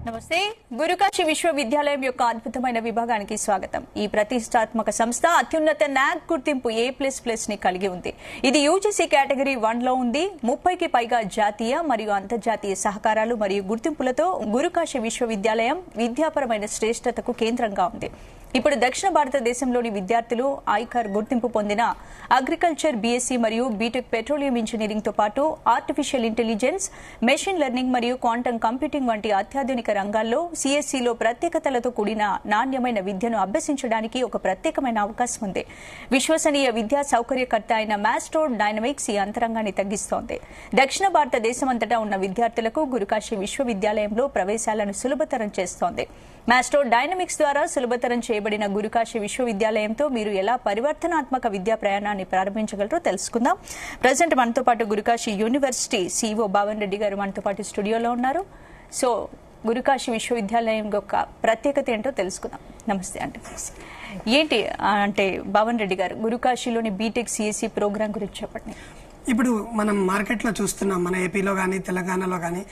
నమస్తే. గురుకాశీ విశ్వవిద్యాలయం యొక్క అద్భుతమైన విభాగానికి స్వాగతం. ఈ ప్రతిష్టాత్మక సంస్థ అత్యున్నత నాక్ గుర్తింపు A++ ని కలిగి ఉంది. ఇది యూజీసీ కేటగిరీ 1లో ఉంది. 30కి పైగా జాతీయ మరియు అంతర్జాతీయ సహకారాలు మరియు గుర్తింపులతో గురుకాశీ విశ్వవిద్యాలయం విద్యాపరమైన శ్రేష్టతకు కేంద్రంగా ఉంది. ఇప్పుడు దక్షిణ భారతదేశంలోని విద్యార్థులు ఐకార్ గుర్తింపు పొందిన అగ్రికల్చర్ బీఎస్సీ మరియు బీటెక్ పెట్రోలియం ఇంజనీరింగ్ తో పాటు ఆర్టిఫిషియల్ ఇంటెలిజెన్స్, మెషిన్ లెర్నింగ్ మరియు క్వాంటమ్ కంప్యూటింగ్ వంటి అత్యాధునిక రంగాల్లో సిఎస్సిలో ప్రత్యేకతలతో కూడిన నాణ్యమైన విద్యను అభ్యసించడానికి ఒక ప్రత్యేకమైన అవకాశం ఉంది. విశ్వసనీయ విద్యా సౌకర్యకర్త అయిన మాస్టర్ డైనమిక్స్ ఈ అంతరంగాన్ని తగ్గిస్తోంది. దక్షిణ భారతదేశమంతటా ఉన్న విద్యార్థులకు గురుకాశీ విశ్వవిద్యాలయంలో ప్రవేశాలను సులభతరం చేస్తోంది. మాస్టర్ డైనమిక్స్ ద్వారా సులభతరం చేయబడిన గురుకాశీ విశ్వవిద్యాలయంతో మీరు ఎలా పరివర్తనాత్మక విద్యా ప్రయాణాన్ని ప్రారంభించగలరో తెలుసుకుందాం. ప్రజెంట్ మనతో పాటు గురుకాశీ యూనివర్సిటీ CEO భావన్ రెడ్డి గారు మనతో పాటు స్టూడియోలో ఉన్నారు. సో గురుకాశీ విశ్వవిద్యాలయం యొక్క ప్రత్యేకత ఏంటో తెలుసుకుందాం. నమస్తే అంటే ఏంటి అంటే భావన్ రెడ్డి గారు, గురుకాశీలోని బీటెక్ సిఎస్సి ప్రోగ్రామ్ గురించి చెప్పండి. ఇప్పుడు మనం మార్కెట్లో చూస్తున్నాం, మన ఏపీలో కానీ తెలంగాణలో కానీ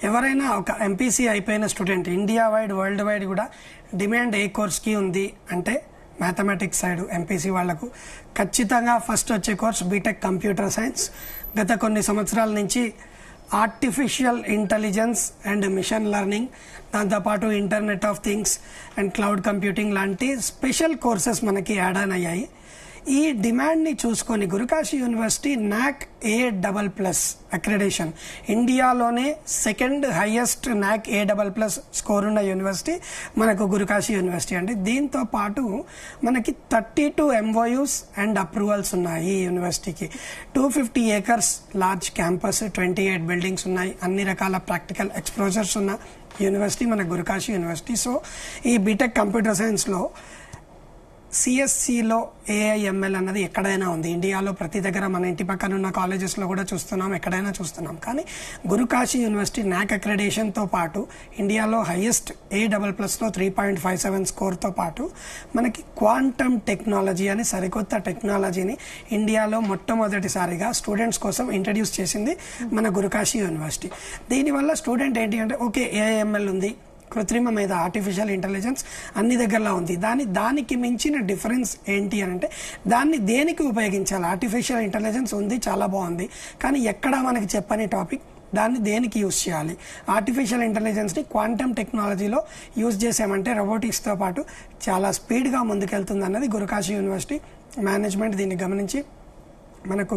ఎవరైనా ఒక ఎంపీసీ అయిపోయిన student India wide world wide కూడా డిమాండ్ ఏ కోర్స్కి ఉంది అంటే మ్యాథమెటిక్స్ సైడ్ ఎంపీసీ వాళ్లకు ఖచ్చితంగా ఫస్ట్ వచ్చే కోర్స్ బీటెక్ కంప్యూటర్ సైన్స్. గత కొన్ని సంవత్సరాల నుంచి artificial intelligence and machine learning, దాంతోపాటు internet of things and cloud computing లాంటి స్పెషల్ కోర్సెస్ మనకి యాడ్ ఆన్ అయ్యాయి. ఈ డిమాండ్ని చూసుకొని Gurukashi university NAAC A++ accreditation, ఇండియాలోనే second highest NAAC A++ score ఉన్న యూనివర్సిటీ మనకు గురుకాశీ యూనివర్సిటీ అండి. దీంతో పాటు మనకి 32 MOUs అండ్ అప్రూవల్స్ ఉన్నాయి. ఈ యూనివర్సిటీకి 250 acres లార్జ్ క్యాంపస్, 28 బిల్డింగ్స్ ఉన్నాయి. అన్ని రకాల ప్రాక్టికల్ ఎక్స్పోజర్స్ ఉన్న యూనివర్సిటీ మన గురుకాశీ యూనివర్సిటీ. సో ఈ బీటెక్ కంప్యూటర్ సైన్స్లో సిఎస్సిలో AI/ML అన్నది ఎక్కడైనా ఉంది. ఇండియాలో ప్రతి దగ్గర మన ఇంటి పక్కన ఉన్న కాలేజెస్లో కూడా చూస్తున్నాం, ఎక్కడైనా చూస్తున్నాం. కానీ గురుకాశీ యూనివర్సిటీ నాక్ అక్రెడిషన్తో పాటు ఇండియాలో హైయెస్ట్ A++లో 3.57 స్కోర్తో పాటు మనకి క్వాంటమ్ టెక్నాలజీ అని సరికొత్త టెక్నాలజీని ఇండియాలో మొట్టమొదటిసారిగా స్టూడెంట్స్ కోసం ఇంట్రడ్యూస్ చేసింది మన గురుకాశీ యూనివర్సిటీ. దీనివల్ల స్టూడెంట్ ఏంటి అంటే ఓకే AI/ML ఉంది, కృత్రిమ మీద ఆర్టిఫిషియల్ ఇంటెలిజెన్స్ అన్ని దగ్గరలో ఉంది, దానికి మించిన డిఫరెన్స్ ఏంటి అని అంటే దాన్ని దేనికి ఉపయోగించాలి. ఆర్టిఫిషియల్ ఇంటెలిజెన్స్ ఉంది, చాలా బాగుంది, కానీ ఎక్కడా మనకి చెప్పని టాపిక్, దాన్ని దేనికి యూజ్ చేయాలి. ఆర్టిఫిషియల్ ఇంటెలిజెన్స్ని క్వాంటమ్ టెక్నాలజీలో యూజ్ చేసామంటే రోబోటిక్స్తో పాటు చాలా స్పీడ్గా ముందుకెళ్తుంది అన్నది గురుకాశీ యూనివర్సిటీ మేనేజ్మెంట్ దీన్ని గమనించి మనకు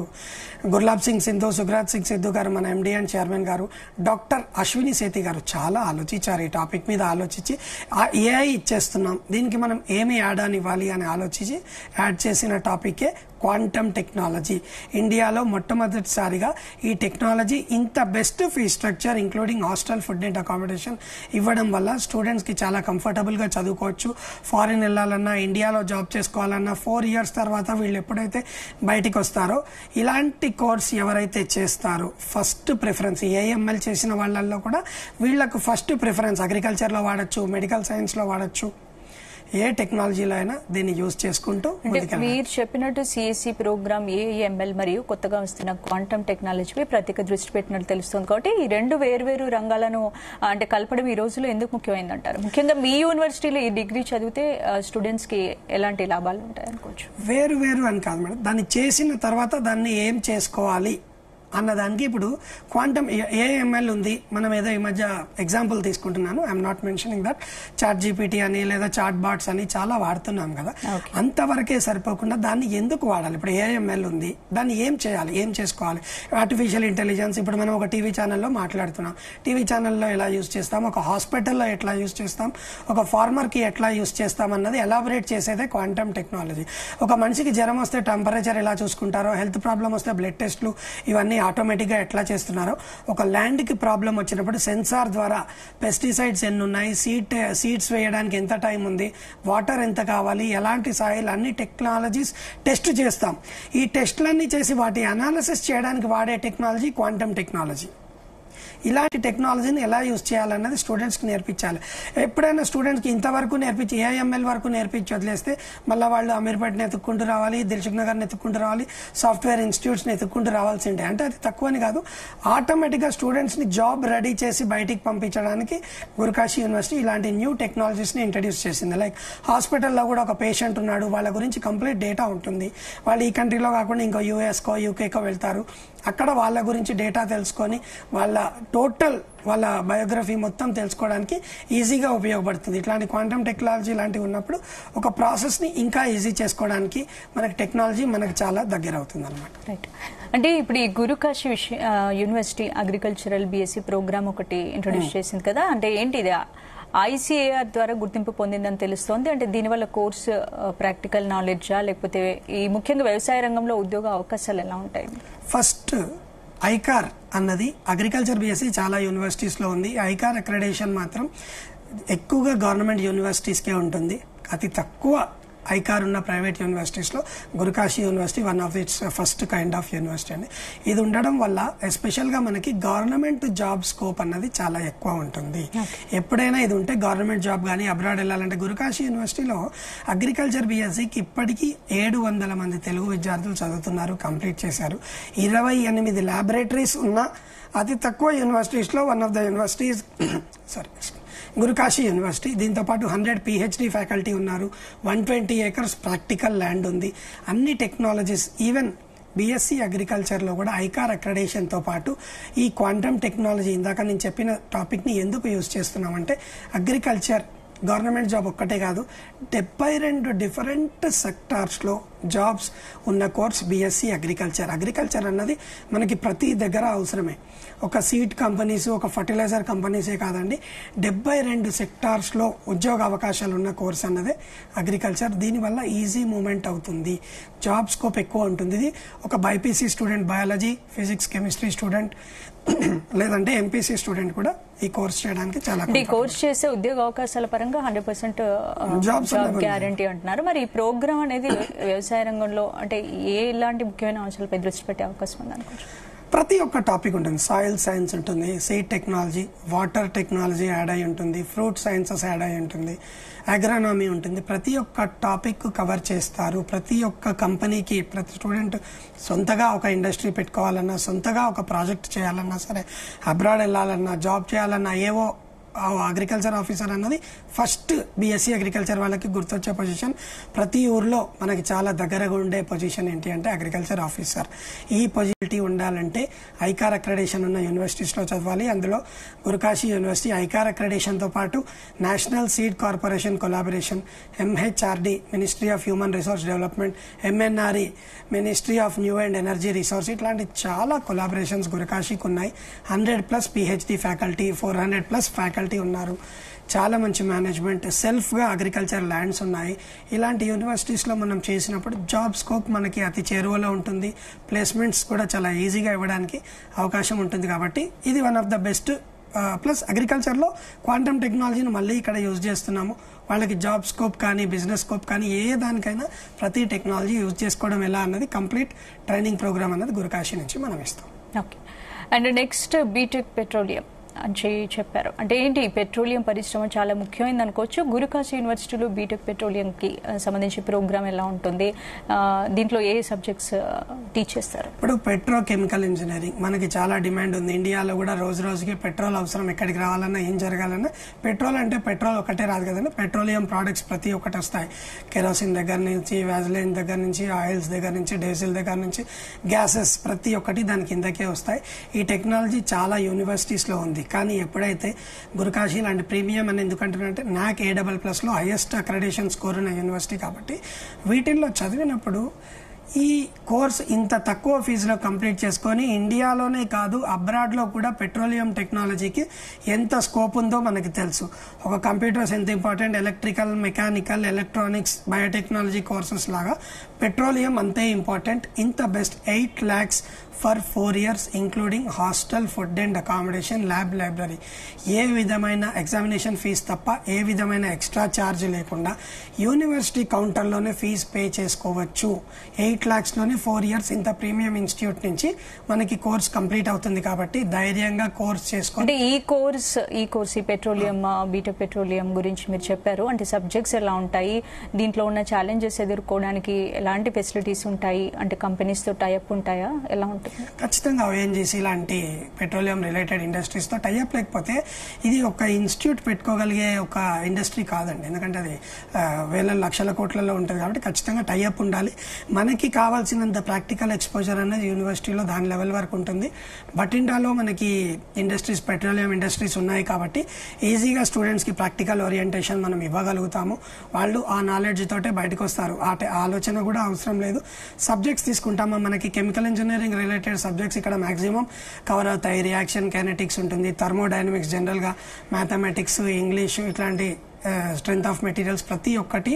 గుర్లాబ్ సింగ్ సింధు, సుఖ్రాజ్ సింగ్ సిద్ధు గారు మన MD అండ్ చైర్మన్ గారు, డాక్టర్ అశ్విని సేతి గారు చాలా ఆలోచించారు. ఈ టాపిక్ మీద ఆలోచించి AI ఇచ్చేస్తున్నాం, దీనికి మనం ఏమి యాడ్ అని ఇవ్వాలి అని ఆలోచించి యాడ్ చేసిన టాపికే క్వాంటమ్ టెక్నాలజీ. ఇండియాలో మొట్టమొదటిసారిగా ఈ టెక్నాలజీ ఇంత best fee structure including hostel, food and accommodation ఇవ్వడం వల్ల స్టూడెంట్స్కి చాలా కంఫర్టబుల్గా చదువుకోవచ్చు. ఫారిన్ వెళ్ళాలన్నా, ఇండియాలో జాబ్ చేసుకోవాలన్నా 4 years తర్వాత వీళ్ళు ఎప్పుడైతే బయటికి వస్తారో ఇలాంటి కోర్స్ ఎవరైతే చేస్తారో ఫస్ట్ ప్రిఫరెన్స్ AI/ML చేసిన వాళ్ళల్లో కూడా వీళ్లకు ఫస్ట్ ప్రిఫరెన్స్ అగ్రికల్చర్లో వాడచ్చు, మెడికల్ సైన్స్లో వాడచ్చు, ఏ టెక్నాలజీలో అయినా దీన్ని యూజ్ చేసుకుంటూ మీరు చెప్పినట్టు సిఎస్సి ప్రోగ్రామ్ AI/ML మరియు కొత్తగా వస్తున్న క్వాంటమ్ టెక్నాలజీపై ప్రత్యేక దృష్టి పెట్టినట్టు తెలుస్తుంది. కాబట్టి ఈ రెండు వేర్వేరు రంగాలను అంటే కలపడం ఈ రోజుల్లో ఎందుకు ముఖ్యమైందంటారు? ముఖ్యంగా మీ యూనివర్సిటీలో ఈ డిగ్రీ చదివితే స్టూడెంట్స్ కి ఎలాంటి లాభాలు ఉంటాయి అనుకోవచ్చు? వేరు అని కాదు మేడం, దాన్ని చేసిన తర్వాత దాన్ని ఏం చేసుకోవాలి అన్నదానికి ఇప్పుడు క్వాంటమ్ AI/ML ఉంది. మనం ఏదో ఈ మధ్య ఎగ్జాంపుల్ తీసుకుంటున్నాను, I'm not mentioning that, ChatGPT అని లేదా చాట్ బాట్స్ అని చాలా వాడుతున్నాం కదా, అంతవరకే సరిపోకుండా దాన్ని ఎందుకు వాడాలి? ఇప్పుడు AI/ML ఉంది, దాన్ని ఏం చేయాలి, ఏం చేసుకోవాలి? ఆర్టిఫిషియల్ ఇంటెలిజెన్స్ ఇప్పుడు మనం ఒక టీవీ ఛానల్లో మాట్లాడుతున్నాం, టీవీ ఛానల్లో ఎలా యూజ్ చేస్తాం, ఒక హాస్పిటల్లో ఎట్లా యూజ్ చేస్తాం, ఒక ఫార్మర్కి ఎట్లా యూజ్ చేస్తాం అన్నది ఎలాబరేట్ చేసేదే క్వాంటమ్ టెక్నాలజీ. ఒక మనిషికి జ్వరం వస్తే టెంపరేచర్ ఎలా చూసుకుంటారో, హెల్త్ ప్రాబ్లం వస్తే బ్లడ్ టెస్ట్లు ఇవన్నీ ఆటోమేటిక్గా ఎట్లా చేస్తున్నారో, ఒక ల్యాండ్కి ప్రాబ్లం వచ్చినప్పుడు సెన్సార్ ద్వారా పెస్టిసైడ్స్ ఎన్ని ఉన్నాయి, సీడ్స్ వేయడానికి ఎంత టైం ఉంది, వాటర్ ఎంత కావాలి, ఎలాంటి సాయిల్, అన్ని టెక్నాలజీస్ టెస్ట్ చేస్తాం. ఈ టెస్ట్లన్నీ చేసి వాటి అనాలిసిస్ చేయడానికి వాడే టెక్నాలజీ క్వాంటమ్ టెక్నాలజీ. ఇలాంటి టెక్నాలజీని ఎలా యూజ్ చేయాలన్నది స్టూడెంట్స్కి నేర్పించాలి. ఎప్పుడైనా స్టూడెంట్స్కి ఇంతవరకు నేర్పించి ఏఐఎంఎల్ వరకు నేర్పించి వదిలేస్తే మళ్ళీ వాళ్ళు అమీర్పేటని ఎత్తుక్కుంటూ రావాలి, దిల్సుఖ్ నగర్ని ఎత్తుక్కుంటూ రావాలి, సాఫ్ట్వేర్ ఇన్స్టిట్యూట్స్ని ఎత్తుక్కుంటూ రావాల్సిందే. అంటే అది తక్కువని కాదు, ఆటోమేటిక్గా స్టూడెంట్స్ని జాబ్ రెడీ చేసి బయటికి పంపించడానికి గురుకాశీ యూనివర్సిటీ ఇలాంటి న్యూ టెక్నాలజీస్ని ఇంట్రడ్యూస్ చేసింది. లైక్ హాస్పిటల్లో కూడా ఒక పేషెంట్ ఉన్నాడు, వాళ్ళ గురించి కంప్లీట్ డేటా ఉంటుంది. వాళ్ళు ఈ కంట్రీలో కాకుండా ఇంకో యూఎస్కో యూకేకో వెళ్తారు, అక్కడ వాళ్ళ గురించి డేటా తెలుసుకొని వాళ్ళ వాళ్ళ బయోగ్రఫీ మొత్తం తెలుసుకోవడానికి ఈజీగా ఉపయోగపడుతుంది. ఇట్లాంటి క్వాంటమ్ టెక్నాలజీ లాంటివి ఉన్నప్పుడు ఒక ప్రాసెస్ని ఇంకా ఈజీ చేసుకోవడానికి మనకి టెక్నాలజీ మనకు చాలా దగ్గర అవుతుంది అనమాట. రైట్. అంటే ఇప్పుడు ఈ Gurukashi university agricultural BSc program ఒకటి ఇంట్రొడ్యూస్ చేసింది కదా, అంటే ఏంటి ఇది? ICAR ద్వారా గుర్తింపు పొందిందని తెలుస్తోంది. అంటే దీనివల్ల కోర్సు ప్రాక్టికల్ నాలెడ్జా, లేకపోతే ఈ ముఖ్యంగా వ్యవసాయ రంగంలో ఉద్యోగ అవకాశాలు ఎలా ఉంటాయి? ఫస్ట్ ఐకార్ అన్నది అగ్రికల్చర్ బీఎస్సీ చాలా యూనివర్సిటీస్లో ఉంది. ఐకార్ అక్రెడిటేషన్ మాత్రం ఎక్కువగా గవర్నమెంట్ యూనివర్సిటీస్కే ఉంటుంది. అతి తక్కువ ఐకార్ ఉన్న ప్రైవేట్ యూనివర్సిటీస్లో Gurukashi university one of its first kind of university అండి. ఇది ఉండడం వల్ల ఎస్పెషల్గా మనకి గవర్నమెంట్ జాబ్ స్కోప్ అన్నది చాలా ఎక్కువ ఉంటుంది. ఎప్పుడైనా ఇది ఉంటే గవర్నమెంట్ జాబ్ కానీ అబ్రాడ్ వెళ్ళాలంటే గురుకాశీ యూనివర్సిటీలో అగ్రికల్చర్ బీఎస్సీకి ఇప్పటికీ 700 మంది తెలుగు విద్యార్థులు చదువుతున్నారు, కంప్లీట్ చేశారు. 28 ల్యాబొరేటరీస్ ఉన్న అతి తక్కువ యూనివర్సిటీస్లో one of the universities Gurukashi university. దీంతో పాటు 100 PhD ఫ్యాకల్టీ ఉన్నారు, 120 acres ప్రాక్టికల్ ల్యాండ్ ఉంది. అన్ని టెక్నాలజీస్, ఈవెన్ బీఎస్సీ అగ్రికల్చర్లో కూడా ఐకార్ అక్రెడిటేషన్తో పాటు ఈ క్వాంటమ్ టెక్నాలజీ, ఇందాక నేను చెప్పిన టాపిక్ని ఎందుకు యూజ్ చేస్తున్నామంటే అగ్రికల్చర్ గవర్నమెంట్ జాబ్ ఒక్కటే కాదు, 72 డిఫరెంట్ సెక్టార్స్లో జాబ్స్ ఉన్న కోర్స్ బీఎస్సీ అగ్రికల్చర్. అగ్రికల్చర్ అన్నది మనకి ప్రతి దగ్గర అవసరమే. ఒక సీడ్ కంపెనీస్, ఒక ఫర్టిలైజర్ కంపెనీసే కాదండి, 72 సెక్టార్స్లో ఉద్యోగ అవకాశాలు ఉన్న కోర్స్ అన్నదే అగ్రికల్చర్. దీనివల్ల ఈజీ మూవ్మెంట్ అవుతుంది, జాబ్ స్కోప్ ఎక్కువ ఉంటుంది. ఇది ఒక BiPC student, biology, physics, chemistry student లేదంటే ఎంపీసీ స్టూడెంట్ కూడా ఈ కోర్స్ చేయడానికి చాలా ఈ కోర్స్ చేసే ఉద్యోగ అవకాశాల పరంగా 100% జాబ్ గ్యారంటీ అంటున్నారు. మరి ఈ ప్రోగ్రామ్ అనేది వ్యవసాయ రంగంలో అంటే ఎలాంటి ముఖ్యమైన అంశాలపై దృష్టి పెట్టే అవకాశం ఉంది అనుకోవచ్చు? ప్రతి ఒక్క టాపిక్ ఉంటుంది. సాయిల్ సైన్స్ ఉంటుంది, seed technology, water technology add అయి ఉంటుంది, ఫ్రూట్ సైన్సెస్ యాడ్ అయి ఉంటుంది, అగ్రానమీ ఉంటుంది. ప్రతి ఒక్క టాపిక్ కవర్ చేస్తారు. ప్రతి ఒక్క కంపెనీకి ప్రతి స్టూడెంట్ సొంతగా ఒక ఇండస్ట్రీ పెట్టుకోవాలన్నా, సొంతగా ఒక ప్రాజెక్ట్ చేయాలన్నా సరే, అబ్రాడ్ వెళ్ళాలన్నా, జాబ్ చేయాలన్నా, ఏవో అగ్రికల్చర్ ఆఫీసర్ అన్నది ఫస్ట్ బీఎస్సీ అగ్రికల్చర్ వాళ్ళకి గుర్తొచ్చే పొజిషన్. ప్రతి ఊర్లో మనకి చాలా దగ్గరగా ఉండే పొజిషన్ ఏంటి అంటే అగ్రికల్చర్ ఆఫీసర్. ఈ పొజిషన్ ఉండాలంటే ఐకార్ అక్రెడిటేషన్ ఉన్న యూనివర్సిటీస్లో చదవాలి. అందులో గురుకాశీ యూనివర్సిటీ ఐకార్ అక్రెడిటేషన్తో పాటు national seed corporation collaboration, MHRD ministry of human resource development, MNRE ministry of new and energy resource, ఇట్లాంటి చాలా కొలాబరేషన్స్ గురుకాశీకి ఉన్నాయి. 100+ PhD ఫ్యాకల్టీ, 400+ ఫ్యాకల్టీ ఉన్నారు. చాలా మంచి మేనేజ్మెంట్, సెల్ఫ్గా అగ్రికల్చర్ ల్యాండ్స్ ఉన్నాయి. ఇలాంటి యూనివర్సిటీస్లో మనం చేసినప్పుడు జాబ్ స్కోప్ మనకి అతి చేరువలో ఉంటుంది. ప్లేస్మెంట్స్ కూడా చాలా ఈజీగా ఇవ్వడానికి అవకాశం ఉంటుంది. కాబట్టి ఇది one of the best. Plus అగ్రికల్చర్లో క్వాంటమ్ టెక్నాలజీని మళ్ళీ ఇక్కడ యూజ్ చేస్తున్నాము. వాళ్ళకి జాబ్ స్కోప్ కానీ బిజినెస్ స్కోప్ కానీ ఏ దానికైనా ప్రతి టెక్నాలజీ యూజ్ చేసుకోవడం ఎలా అన్నది కంప్లీట్ ట్రైనింగ్ ప్రోగ్రామ్ అన్నది గురుకాశీ నుంచి మనం ఇస్తాం. Okay. And next BTech petroleum అని చెప్పారు. అంటే ఏంటి, పెట్రోలియం పరిశ్రమ చాలా ముఖ్యమైనది అనుకోవచ్చు. గురుకాశీ యూనివర్సిటీలో బీటెక్ పెట్రోలియంకి సంబంధించి ప్రోగ్రామ్ ఎలా ఉంటుంది, దీంట్లో ఏ సబ్జెక్ట్స్ టీచ్ చేస్తారు? ఇప్పుడు పెట్రోకెమికల్ ఇంజనీరింగ్ మనకి చాలా డిమాండ్ ఉంది. ఇండియాలో కూడా రోజు రోజుకి పెట్రోల్ అవసరం. ఎక్కడికి రావాలన్నా ఏం జరగాలన్నా పెట్రోల్ అంటే పెట్రోల్ ఒకటే రాదు కదండి, పెట్రోలియం ప్రోడక్ట్స్ ప్రతి ఒక్కటి వస్తాయి. కెరోసిన్ దగ్గర నుంచి, వ్యాజిలిన్ దగ్గర నుంచి, ఆయిల్స్ దగ్గర నుంచి, డీజిల్ దగ్గర నుంచి, గ్యాసెస్ ప్రతి ఒక్కటి దాని కిందకే వస్తాయి. ఈ టెక్నాలజీ చాలా యూనివర్సిటీస్లో ఉంది. కానీ ఎప్పుడైతే గురుకాశీ లాంటి ప్రీమియం అని ఎందుకంటున్నారంటే NAC A++లో హైయెస్ట్ అక్రెడిటేషన్ స్కోర్ ఉన్న యూనివర్సిటీ కాబట్టి వీటిల్లో చదివినప్పుడు ఈ కోర్స్ ఇంత తక్కువ ఫీజులో కంప్లీట్ చేసుకొని ఇండియాలోనే కాదు అబ్రాడ్లో కూడా పెట్రోలియం టెక్నాలజీకి ఎంత స్కోప్ ఉందో మనకి తెలుసు. ఒక కంప్యూటర్స్ ఎంత important, electrical, mechanical, electronics, biotechnology courses లాగా పెట్రోలియం అంతే ఇంపార్టెంట్. ఇంత best 8 for 4 years including hostel, food and accommodation, lab, library. ఏ విధమైన ఎగ్జామినేషన్ ఫీజు తప్ప ఏ విధమైన ఎక్స్ట్రా ఛార్జ్ లేకుండా యూనివర్సిటీ కౌంటర్లోనే ఫీజు పే చేసుకోవచ్చు. 8 lakhsలోనే 4 years ఇంత ప్రీమియం ఇన్స్టిట్యూట్ నుంచి మనకి కోర్స్ కంప్లీట్ అవుతుంది కాబట్టి ధైర్యంగా కోర్స్ చేసుకో. అంటే ఈ కోర్స్ ఈ పెట్రోలియం, బీటెక్ పెట్రోలియం గురించి మీరు చెప్పారు. అంటే సబ్జెక్ట్స్ ఎలా ఉంటాయి, దీంట్లో ఉన్న ఛాలెంజెస్ ఎదుర్కోవడానికి ఎలాంటి ఫెసిలిటీస్ ఉంటాయి, అంటే కంపెనీస్ తో టైఅప్ ఉంటాయా, ఎలా ఉంటుంది? ఖచ్చితంగా ఓఎన్జీసీ లాంటి పెట్రోలియం రిలేటెడ్ ఇండస్ట్రీస్ తో టైఅప్ లేకపోతే ఇది ఒక ఇన్స్టిట్యూట్ పెట్టుకోగలిగే ఒక ఇండస్ట్రీ కాదండి. ఎందుకంటే అది వేల లక్షల కోట్లలో ఉంటుంది కాబట్టి ఖచ్చితంగా టైఅప్ ఉండాలి. మనకి కావాల్సినంత ప్రాక్టికల్ ఎక్స్పోజర్ అనేది యూనివర్సిటీలో దాని లెవెల్ వరకు ఉంటుంది. బటిండాలో మనకి ఇండస్ట్రీస్, పెట్రోలియం ఇండస్ట్రీస్ ఉన్నాయి కాబట్టి ఈజీగా స్టూడెంట్స్కి ప్రాక్టికల్ ఓరియంటేషన్ మనం ఇవ్వగలుగుతాము. వాళ్ళు ఆ నాలెడ్జ్ తోటే బయటకు వస్తారు. ఆలోచన కూడా అవసరం లేదు. సబ్జెక్ట్స్ తీసుకుంటామా, మనకి కెమికల్ ఇంజనీరింగ్ రిలేటెడ్ సబ్జెక్ట్స్ ఇక్కడ మాక్సిమం కవర్ అవుతాయి. రియాక్షన్ కైనెటిక్స్ ఉంటుంది, థర్మోడైనమిక్స్, జనరల్గా మ్యాథమెటిక్స్, ఇంగ్లీష్, ఇట్లాంటి స్ట్రెంత్ ఆఫ్ మెటీరియల్స్ ప్రతి ఒక్కటి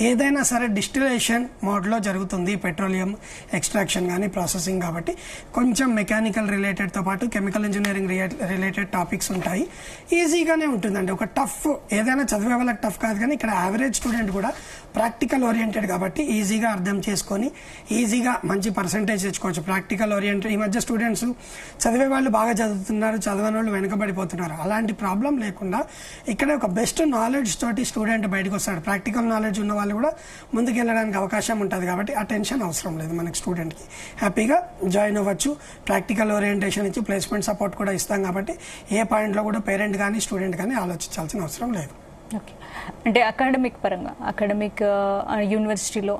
ఏదైనా సరే డిస్టిలేషన్ మోడ్లో జరుగుతుంది. పెట్రోలియం ఎక్స్ట్రాక్షన్ కానీ ప్రాసెసింగ్ కాబట్టి కొంచెం మెకానికల్ రిలేటెడ్తో పాటు కెమికల్ ఇంజనీరింగ్ రిలేటెడ్ టాపిక్స్ ఉంటాయి. ఈజీగానే ఉంటుందండి. ఒక టఫ్ ఏదైనా చదివే వాళ్ళకి టఫ్ కాదు, కానీ ఇక్కడ యావరేజ్ స్టూడెంట్ కూడా ప్రాక్టికల్ ఓరియంటెడ్ కాబట్టి ఈజీగా అర్థం చేసుకొని ఈజీగా మంచి పర్సంటేజ్ తెచ్చుకోవచ్చు. ప్రాక్టికల్ ఓరియంటెడ్ ఈ మధ్య స్టూడెంట్స్ చదివే వాళ్ళు బాగా చదువుతున్నారు, చదవని వాళ్ళు వెనుకబడిపోతున్నారు. అలాంటి ప్రాబ్లం లేకుండా ఇక్కడ ఒక బెస్ట్ నాలెడ్జ్ తోటి స్టూడెంట్ బయటకు వస్తాడు. ప్రాక్టికల్ నాలెడ్జ్ ఉన్న వాళ్ళు కూడా ముందుకు వెళ్ళడానికి అవకాశం ఉంటుంది కాబట్టి ఆ టెన్షన్ అవసరం లేదు. మనకి స్టూడెంట్కి హ్యాపీగా జాయిన్ అవ్వచ్చు. ప్రాక్టికల్ ఓరియంటేషన్ ఇచ్చి ప్లేస్మెంట్ సపోర్ట్ కూడా ఇస్తాం కాబట్టి ఏ పాయింట్లో కూడా పేరెంట్ కానీ స్టూడెంట్ కానీ ఆలోచించాల్సిన అవసరం లేదు. ఓకే, అంటే అకాడమిక్ పరంగా, యూనివర్సిటీలో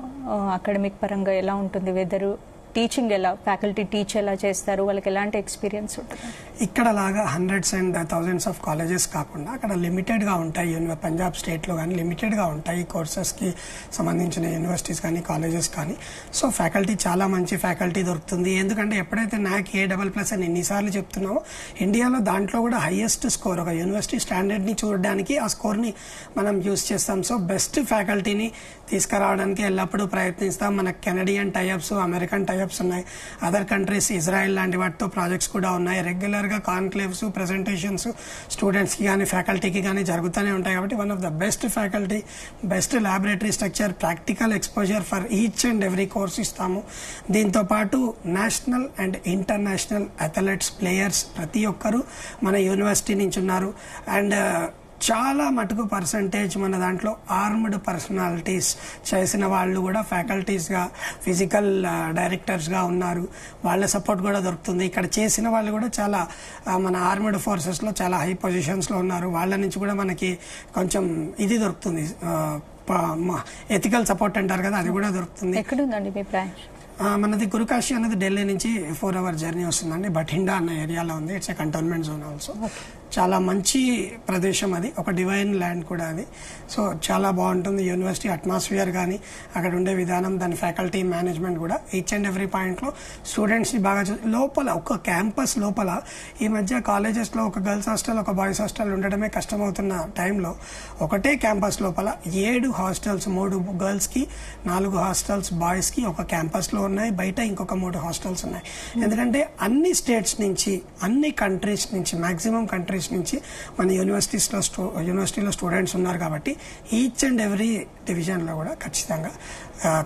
అకాడమిక్ పరంగా ఎలా ఉంటుంది? వెదరు టీచింగ్ ఎలా, ఫ్యాకల్టీ టీచ్ ఎలా చేస్తారు, వాళ్ళకి ఎలాంటి ఎక్స్పీరియన్స్ ఉంటుంది? ఇక్కడ లాగా hundreds and thousands of colleges కాకుండా అక్కడ లిమిటెడ్గా ఉంటాయి. పంజాబ్ స్టేట్లో కానీ లిమిటెడ్గా ఉంటాయి కోర్సెస్కి సంబంధించిన యూనివర్సిటీస్ కానీ కాలేజెస్ కానీ. సో ఫ్యాకల్టీ చాలా మంచి ఫ్యాకల్టీ దొరుకుతుంది. ఎందుకంటే ఎప్పుడైతే NAC A++ అని ఎన్నిసార్లు చెప్తున్నామో ఇండియాలో దాంట్లో కూడా హైయెస్ట్ స్కోర్, ఒక యూనివర్సిటీ స్టాండర్డ్ని చూడడానికి ఆ స్కోర్ని మనం యూజ్ చేస్తాం. సో బెస్ట్ ఫ్యాకల్టీని తీసుకురావడానికి ఎల్లప్పుడూ ప్రయత్నిస్తాం. మనకు కెనడియన్ టైఅప్స్, అమెరికన్ టైఅప్స్ ఉన్నాయి. అదర్ కంట్రీస్, ఇజ్రాయెల్ లాంటి వాటితో ప్రాజెక్ట్స్ కూడా ఉన్నాయి. రెగ్యులర్గా కాన్క్లేవ్స్, ప్రెజెంటేషన్స్ స్టూడెంట్స్కి కానీ ఫ్యాకల్టీకి కానీ జరుగుతూనే ఉంటాయి. కాబట్టి one of the best faculty, best laboratory structure, practical exposure for each and every course ఇస్తాము. దీంతో పాటు national and international athletes, players ప్రతి ఒక్కరూ మన యూనివర్సిటీ నుంచి ఉన్నారు. అండ్ చాలా మటుకు పర్సంటేజ్ మన దాంట్లో ఆర్మ్డ్ పర్సనాలిటీస్ చేసిన వాళ్ళు కూడా ఫ్యాకల్టీస్గా, ఫిజికల్ డైరెక్టర్స్గా ఉన్నారు. వాళ్ళ సపోర్ట్ కూడా దొరుకుతుంది. ఇక్కడ చేసిన వాళ్ళు కూడా చాలా మన ఆర్మ్డ్ ఫోర్సెస్లో చాలా హై పొజిషన్స్లో ఉన్నారు. వాళ్ళ నుంచి కూడా మనకి కొంచెం ఇది దొరుకుతుంది, ఎథికల్ సపోర్ట్ అంటారు కదా, అది కూడా దొరుకుతుంది. ఎక్కడుందండి మీ బ్రాంచ్? మనది గురుకాశి అనేది ఢిల్లీ నుంచి 4 hour జర్నీ వస్తుందండి. బఠిండా అన్న ఏరియాలో ఉంది. It's a cantonment zone also. చాలా మంచి ప్రదేశం అది, ఒక డివైన్ ల్యాండ్ కూడా అది. సో చాలా బాగుంటుంది. యూనివర్సిటీ అట్మాస్ఫియర్ కానీ అక్కడ ఉండే విధానం, దాని ఫ్యాకల్టీ మేనేజ్మెంట్ కూడా ఈచ్ అండ్ ఎవ్రీ పాయింట్లో స్టూడెంట్స్ని బాగా లోపల, ఒక క్యాంపస్ లోపల ఈ మధ్య కాలేజెస్లో ఒక గర్ల్స్ హాస్టల్, ఒక బాయ్స్ హాస్టల్ ఉండడమే కష్టమవుతున్న టైంలో ఒకటే క్యాంపస్ లోపల 7 హాస్టల్స్, 3 గర్ల్స్కి, 4 హాస్టల్స్ బాయ్స్కి ఒక క్యాంపస్లో ఉన్నాయి. బయట ఇంకొక 3 హాస్టల్స్ ఉన్నాయి. ఎందుకంటే అన్ని స్టేట్స్ నుంచి, అన్ని కంట్రీస్ నుంచి, మాక్సిమం కంట్రీస్ నుంచి మన యూనివర్సిటీలో స్టూడెంట్స్ ఉన్నారు కాబట్టి ఈచ్ అండ్ ఎవ్రీ డివిజన్లో కూడా ఖచ్చితంగా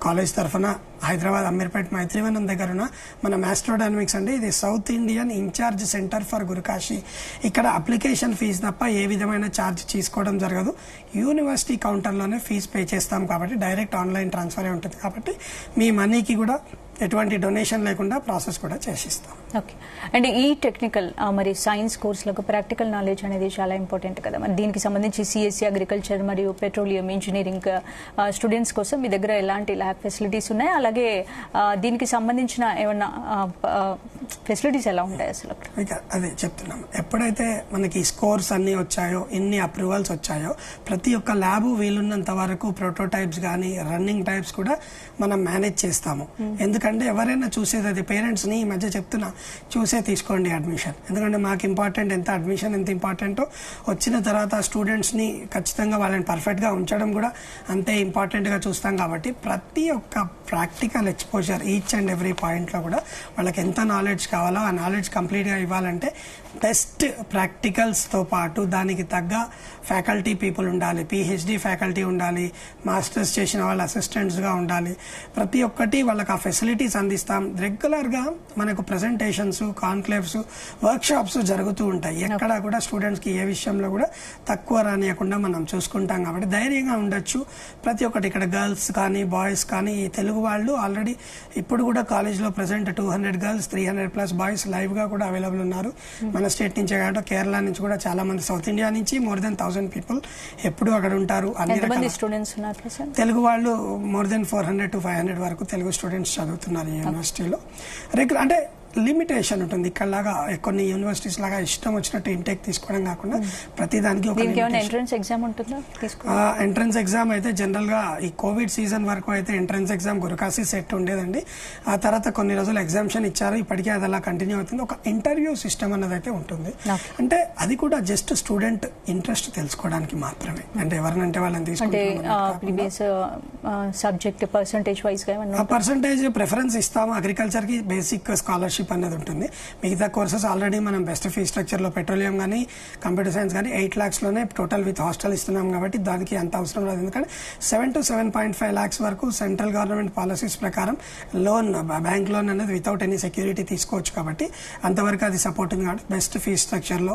కాలేజ్ తరఫున హైదరాబాద్ అమీర్పేట్ మైత్రివనం దగ్గర ఉన్న మన మ్యాస్ట్రోడైనమిక్స్ అంటే ఇది south Indian incharge centre for Gurukashi. ఇక్కడ అప్లికేషన్ ఫీజు తప్ప ఏ విధమైన ఛార్జ్ తీసుకోవడం జరగదు. యూనివర్సిటీ కౌంటర్లోనే ఫీజు పే చేస్తాం కాబట్టి డైరెక్ట్ ఆన్లైన్ ట్రాన్స్ఫరే ఉంటుంది కాబట్టి మీ మనీకి కూడా ఎటువంటి డొనేషన్ లేకుండా ప్రాసెస్ కూడా చేసిస్తాం. ఓకే, అంటే ఈ టెక్నికల్ మరి సైన్స్ కోర్సులకు ప్రాక్టికల్ నాలెడ్జ్ అనేది చాలా ఇంపార్టెంట్ కదా. మరి దీనికి సంబంధించి సిఎస్సి అగ్రికల్చర్ మరియు పెట్రోలియం ఇంజనీరింగ్ స్టూడెంట్స్ కోసం మీ దగ్గర ఎలాంటి ల్యాబ్ ఫెసిలిటీస్ ఉన్నాయి, అలాగే దీనికి సంబంధించిన ఏమన్నా ఫెసిలిటీస్ ఎలా ఉంటాయి అసలు? అదే చెప్తున్నాం. ఎప్పుడైతే మనకి స్కోర్స్ అన్ని వచ్చాయో, ఇన్ని అప్రూవల్స్ వచ్చాయో, ప్రతి ఒక్క ల్యాబ్ వీలున్నంత వరకు ప్రోటోటైప్స్ కానీ రన్నింగ్ టైప్స్ కూడా మనం మేనేజ్ చేస్తాము. ఎందుకంటే ఎవరైనా చూసేది అది, పేరెంట్స్ని ఈ మధ్య చెప్తున్నా చూసే తీసుకోండి అడ్మిషన్. ఎందుకంటే మాకు ఇంపార్టెంట్ ఎంత అడ్మిషన్ ఎంత ఇంపార్టెంటో, వచ్చిన తర్వాత స్టూడెంట్స్ని ఖచ్చితంగా వాళ్ళని పర్ఫెక్ట్గా ఉంచడం కూడా అంతే ఇంపార్టెంట్గా చూస్తాం. కాబట్టి ప్రతి ఒక్క practical exposure each and every పాయింట్లో కూడా వాళ్ళకి ఎంత నాలెడ్జ్ నాలెడ్జ్ కావాలో ఆ నాలెడ్జ్ కంప్లీట్గా ఇవ్వాలంటే బెస్ట్ ప్రాక్టికల్స్తో పాటు దానికి తగ్గ ఫ్యాకల్టీ పీపుల్ ఉండాలి, పిహెచ్డి ఫ్యాకల్టీ ఉండాలి, మాస్టర్స్ చేసిన వాళ్ళు అసిస్టెంట్స్గా ఉండాలి. ప్రతి ఒక్కటి వాళ్ళకి ఆ ఫెసిలిటీస్ అందిస్తాం. రెగ్యులర్గా మనకు ప్రజెంటేషన్స్, కాన్క్లేవ్స్, వర్క్షాప్స్ జరుగుతూ ఉంటాయి. ఎక్కడా కూడా స్టూడెంట్స్కి ఏ విషయంలో కూడా తక్కువ రానియకుండా మనం చూసుకుంటాం. కాబట్టి ధైర్యంగా ఉండొచ్చు. ప్రతి ఒక్కటి ఇక్కడ గర్ల్స్ కానీ బాయ్స్ కానీ ఈ తెలుగు వాళ్ళు ఆల్రెడీ ఇప్పుడు కూడా కాలేజ్లో ప్రెసెంట్ 200 గర్ల్స్ 300+ బాయ్స్ లైవ్గా కూడా అవైలబుల్ ఉన్నారు. మన స్టేట్ నుంచే కాబట్టి కేరళ నుంచి కూడా చాలా మంది, సౌత్ ఇండియా నుంచి మోర్ దెన్ 1000 పీపుల్ ఎప్పుడు అక్కడ ఉంటారు. అన్ని స్టూడెంట్స్ తెలుగు వాళ్ళు మోర్ దెన్ 400 to 500 వరకు తెలుగు స్టూడెంట్స్ చదువుతున్నారు ఈ యూనివర్సిటీలో. రెగ్యులర్ అంటే లిమిటేషన్ ఉంటుంది. ఇక్కడలాగా కొన్ని యూనివర్సిటీస్ లాగా ఇష్టం వచ్చినట్టు ఇంటేక్ తీసుకోవడం కాకుండా ప్రతి దానికి ఒక ఎంట్రన్స్ ఎగ్జామ్ ఉంటుందా? ఎంట్రన్స్ ఎగ్జామ్ అయితే జనరల్ గా ఈ కోవిడ్ సీజన్ వరకు అయితే ఎంట్రన్స్ ఎగ్జామ్ గురుకాశీ సెట్ ఉండేదండి. ఆ తర్వాత కొన్ని రోజులు ఎగ్జామ్షన్ ఇచ్చారు. ఇప్పటికే అది అలా కంటిన్యూ అవుతుంది. ఒక ఇంటర్వ్యూ సిస్టమ్ అన్నది అయితే ఉంటుంది. అంటే అది కూడా జస్ట్ స్టూడెంట్ ఇంట్రెస్ట్ తెలుసుకోవడానికి మాత్రమే. అంటే ఎవరినంటే వాళ్ళని తీసుకుంటే subject percentage wise percentage preference ఇస్తాము. అగ్రికల్చర్ కి బేసిక్ స్కాలర్షిప్ అనేది ఉంటుంది. మిగతా కోర్సెస్ ఆల్రెడీ మనం బెస్ట్ ఫీ స్ట్రక్చర్ లో పెట్రోలియం కానీ కంప్యూటర్ సైన్స్ కానీ 8 lakhs లోనే టోటల్ విత్ హాస్టల్ ఇస్తున్నాం కాబట్టి దానికి అంత అవసరం లేదు. ఎందుకంటే 7 to 7.5 lakhs వరకు సెంట్రల్ గవర్నమెంట్ పాలసీస్ ప్రకారం లోన్, బ్యాంక్ లోన్ అనేది వితౌట్ ఎనీ సెక్యూరిటీ తీసుకోవచ్చు. కాబట్టి అంతవరకు అది సపోర్ట్ ఉంది. కాబట్టి బెస్ట్ ఫీ స్ట్రక్చర్ లో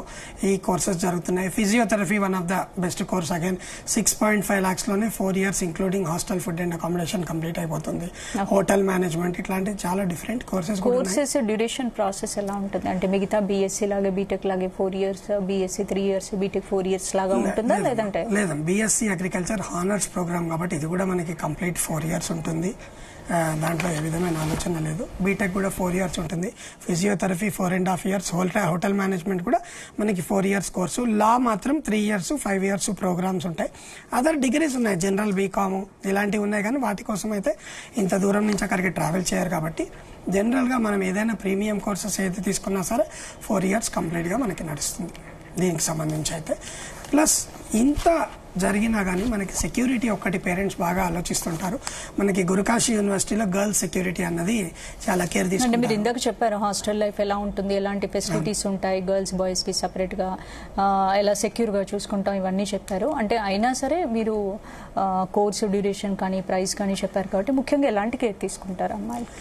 ఈ కోర్సెస్ జరుగుతున్నాయి. Physiotherapy one of the best course. Again 6.5 lakhs లోనే 4 years including hostel, food and accommodation complete అయిపోతుంది. హోటల్ మేనేజ్మెంట్ ఇట్లాంటి చాలా డిఫరెంట్ కోర్సెస్. డ్యూరేషన్ ప్రాసెస్ ఎలా ఉంటుంది? అంటే మిగతా బీఎస్సీ లాగా బీటెక్ లాగే 4 years, BSc 3 years, BTech 4 years లాగా ఉంటుందా? లేదంటే లేదా బీఎస్సీ అగ్రికల్చర్ హానర్స్ ప్రోగ్రామ్ కాబట్టి ఇది కూడా మనకి కంప్లీట్ 4 years ఉంటుంది. దాంట్లో ఏ విధమైన ఆలోచన లేదు. బీటెక్ కూడా 4 years ఉంటుంది. ఫిజియోథెరపీ 4.5 years, హోటల్ మేనేజ్మెంట్ కూడా మనకి 4 years కోర్సు. లా మాత్రం 3 years, 5 years ప్రోగ్రామ్స్ ఉంటాయి. అదర్ డిగ్రీస్ ఉన్నాయి, జనరల్, బీకామ్ ఇలాంటివి ఉన్నాయి. కానీ వాటి కోసం అయితే ఇంత దూరం నుంచి అక్కడికి ట్రావెల్ చేయరు. కాబట్టి జనరల్గా మనం ఏదైనా ప్రీమియం కోర్సెస్ ఏది తీసుకున్నా సరే 4 years కంప్లీట్గా మనకి నడుస్తుంది దీనికి సంబంధించి అయితే. ప్లస్ ఇంత జరిగినా కానీ మనకి సెక్యూరిటీ ఒక్కటి పేరెంట్స్ బాగా ఆలోచిస్తుంటారు. మనకి గురుకాశీ యూనివర్సిటీలో గర్ల్స్ సెక్యూరిటీ అన్నది చాలా కేర్ తీసుకుంటారు. మీరు ఇందాక చెప్పారు హాస్టల్ లైఫ్ ఎలా ఉంటుంది, ఎలాంటి ఫెసిలిటీస్ ఉంటాయి, గర్ల్స్ బాయ్స్ కి సెపరేట్ గా ఎలా సెక్యూర్ గా చూసుకుంటాం, ఇవన్నీ చెప్పారు. అంటే అయినా సరే మీరు కోర్సు డ్యూరేషన్ కానీ ప్రైస్ కానీ చెప్పారు కాబట్టి ముఖ్యంగా ఎలాంటి కేర్ తీసుకుంటారు అమ్మాయిలు?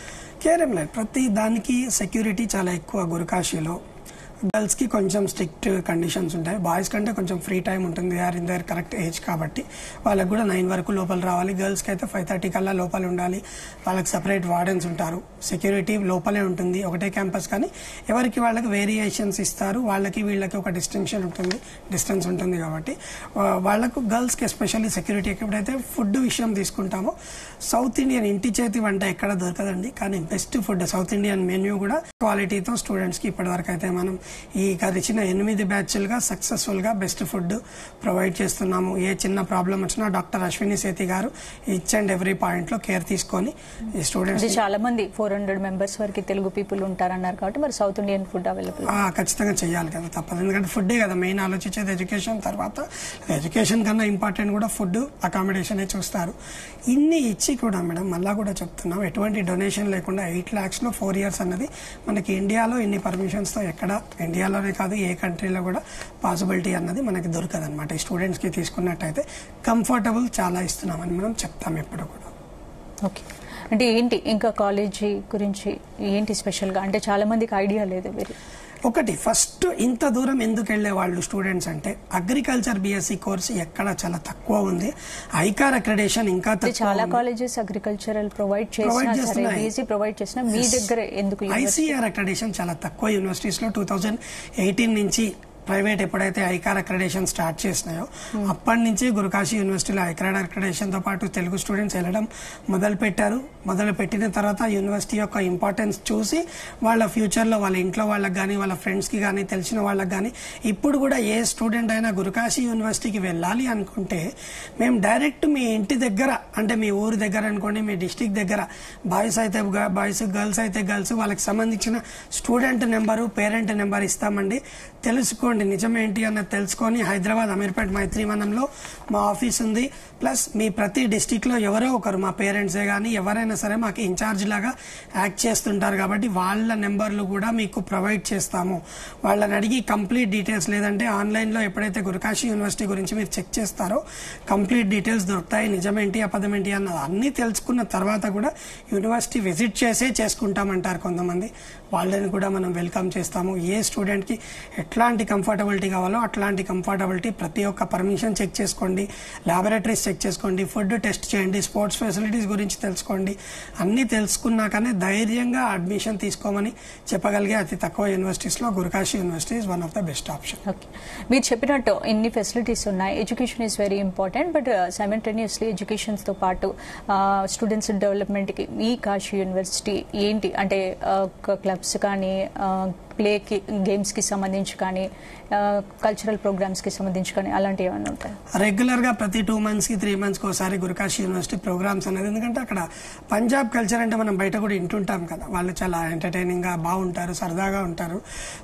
కేర్ ఏం లేదు, ప్రతి దానికి సెక్యూరిటీ చాలా ఎక్కువ గురుకాశీలో. గర్ల్స్ కి కొంచెం స్ట్రిక్ట్ కండిషన్స్ ఉంటాయి. బాయ్స్ కంటే కొంచెం ఫ్రీ టైం ఉంటుంది. They are in their correct age కాబట్టి వాళ్ళకి కూడా 9 వరకు లోపల రావాలి. గర్ల్స్ కి అయితే 5:30 కల్లా లోపల ఉండాలి. వాళ్ళకి సపరేట్ వార్డెన్స్ ఉంటారు. సెక్యూరిటీ లోపలే ఉంటుంది, ఒకటే క్యాంపస్. కానీ ఎవరికి వాళ్ళకి వేరియేషన్స్ ఇస్తారు. వాళ్ళకి వీళ్ళకి ఒక డిస్టెన్స్ ఉంటుంది కాబట్టి వాళ్ళకు గర్ల్స్ కి ఎస్పెషల్లీ సెక్యూరిటీ. ఎప్పుడైతే ఫుడ్ విషయం తీసుకుంటామో సౌత్ ఇండియన్ ఇంటి చేతి వంట ఎక్కడ దొరకదండి. కానీ best food south Indian menu కూడా క్వాలిటీతో స్టూడెంట్స్ కి ఇప్పటి వరకు అయితే మనం ఈ గడిచిన 8 బ్యాచ్లుగా సక్సెస్ఫుల్ గా బెస్ట్ ఫుడ్ ప్రొవైడ్ చేస్తున్నాము. ఏ చిన్న ప్రాబ్లం వచ్చినా డాక్టర్ అశ్విని సేతి గారు ఈచ్ అండ్ ఎవ్రీ పాయింట్ లో కేర్ తీసుకొని ఈ స్టూడెంట్స్. చాలా మంది 400 members వరకు తెలుగు పీపుల్ ఉంటారన్నారు కాబట్టి మరి సౌత్ ఇండియన్ ఫుడ్ అవైలబుల్ ఖచ్చితంగా చేయాలి కదా, తప్పదు. ఎందుకంటే ఫుడ్డే కదా మెయిన్ ఆలోచించేది. ఎడ్యుకేషన్ తర్వాత ఎడ్యుకేషన్ కన్నా ఇంపార్టెంట్ కూడా ఫుడ్, అకామిడేషన్ చూస్తారు. ఇన్ని ఇచ్చి కూడా మేడం మళ్ళా కూడా చెప్తున్నాం, ఎటువంటి డొనేషన్ లేకుండా 8 lakhs లో 4 years అన్నది మనకి ఇండియాలో ఇన్ని పర్మిషన్స్ తో ఎక్కడ, ఇండియాలోనే కాదు ఏ కంట్రీలో కూడా పాసిబిలిటీ అన్నది మనకి దొరకదు అనమాట. ఈ స్టూడెంట్స్ కి తీసుకున్నట్టయితే కంఫర్టబుల్ చాలా ఇస్తున్నామని మనం చెప్తాం ఎప్పుడు కూడా. ఓకే, అంటే ఏంటి ఇంకా కాలేజీ గురించి ఏంటి స్పెషల్ గా? అంటే చాలా మందికి ఐడియా లేదు. ఒకటి ఫస్ట్ ఇంత దూరం ఎందుకు వెళ్లే వాళ్ళు స్టూడెంట్స్ అంటే అగ్రికల్చర్ బీఎస్సీ కోర్స్ ఎక్కడ చాలా తక్కువ ఉంది. ఐకార్ అక్రెడిటేషన్ ఇంకా చాలా కాలేజెస్ అగ్రికల్చరల్ ప్రొవైడ్ చేసిన మీ దగ్గర ఎందుకు? ఐసీఆర్ అక్రెడిటేషన్ చాలా తక్కువ యూనివర్సిటీస్ లో 2018 నుంచి ప్రైవేట్ ఎప్పుడైతే ఐకార్ అక్రెడిటేషన్ స్టార్ట్ చేసినాయో అప్పటి నుంచి గురుకాశీ యూనివర్సిటీలో ఐకార్ అక్రెడిటేషన్ తో పాటు తెలుగు స్టూడెంట్స్ వెళ్ళడం మొదలుపెట్టారు. మొదలుపెట్టిన తర్వాత యూనివర్సిటీ యొక్క ఇంపార్టెన్స్ చూసి వాళ్ళ ఫ్యూచర్ లో వాళ్ళ ఇంట్లో వాళ్ళకి కానీ వాళ్ళ ఫ్రెండ్స్ కి కానీ తెలిసిన వాళ్ళకి కానీ ఇప్పుడు కూడా ఏ స్టూడెంట్ అయినా గురుకాశీ యూనివర్సిటీకి వెళ్ళాలి అనుకుంటే మేము డైరెక్ట్ మీ ఇంటి దగ్గర, అంటే మీ ఊరు దగ్గర అనుకోండి, మీ డిస్టిక్ దగ్గర బాయ్స్ అయితే బాయ్స్, గర్ల్స్ అయితే గర్ల్స్, వాళ్ళకి సంబంధించిన స్టూడెంట్ నెంబరు, పేరెంట్ నెంబర్ ఇస్తామండి. తెలుసుకోండి, నిజమేంటి అన్నది తెలుసుకొని హైదరాబాద్ అమీర్పేట్ మైత్రివనంలో మా ఆఫీస్ ఉంది. ప్లస్ మీ ప్రతి డిస్టిక్లో ఎవరో ఒకరు మా పేరెంట్సే కానీ ఎవరైనా సరే మాకు ఇన్ఛార్జ్ లాగా యాక్ట్ చేస్తుంటారు కాబట్టి వాళ్ళ నెంబర్లు కూడా మీకు ప్రొవైడ్ చేస్తాము. వాళ్ళని అడిగి కంప్లీట్ డీటెయిల్స్, లేదంటే ఆన్లైన్లో ఎప్పుడైతే గురుకాశీ యూనివర్సిటీ గురించి మీరు చెక్ చేస్తారో కంప్లీట్ డీటెయిల్స్ దొరుకుతాయి. నిజమేంటి అబద్ధమేంటి అన్నది అన్నీ తెలుసుకున్న తర్వాత కూడా యూనివర్సిటీ విజిట్ చేసే చేసుకుంటామంటారు కొంతమంది. వాళ్ళని కూడా మనం వెల్కమ్ చేస్తాము. ఏ స్టూడెంట్కి ఎట్లాంటి కంఫర్టబిలిటీ కావాలో అట్లాంటి కంఫర్టబిలిటీ, ప్రతి ఒక్క పర్మిషన్ చెక్ చేసుకోండి, ల్యాబొరేటరీస్ చెక్ చేసుకోండి, ఫుడ్ టెస్ట్ చేయండి, స్పోర్ట్స్ ఫెసిలిటీస్ గురించి తెలుసుకోండి. అన్నీ తెలుసుకున్నాకనే ధైర్యంగా అడ్మిషన్ తీసుకోమని చెప్పగలిగే అతి తక్కువ యూనివర్సిటీస్లో Gurukashi university is one of the best option. Okay, మీరు చెప్పినట్టు ఇన్ని ఫెసిలిటీస్ ఉన్నాయి. Education is very important, but simultaneously ఎడ్యుకేషన్స్తో పాటు స్టూడెంట్స్ డెవలప్మెంట్కి ఈ కాశీ యూనివర్సిటీ ఏంటి అంటే క్లబ్స్ కానీ, ప్లేకి గేమ్స్కి సంబంధించి కానీ, కల్చరల్ ప్రోగ్రామ్స్కి సంబంధించి కానీ అలాంటివి ఏమైనా ఉంటాయి? రెగ్యులర్గా ప్రతి 2 monthsకి 3 monthsకి ఒకసారి గురుకాశీ యూనివర్సిటీ ప్రోగ్రామ్స్ అనేది, ఎందుకంటే అక్కడ పంజాబ్ కల్చర్ అంటే మనం బయట కూడా వింటుంటాం కదా, వాళ్ళు చాలా ఎంటర్టైనింగ్గా బాగుంటారు, సరదాగా ఉంటారు.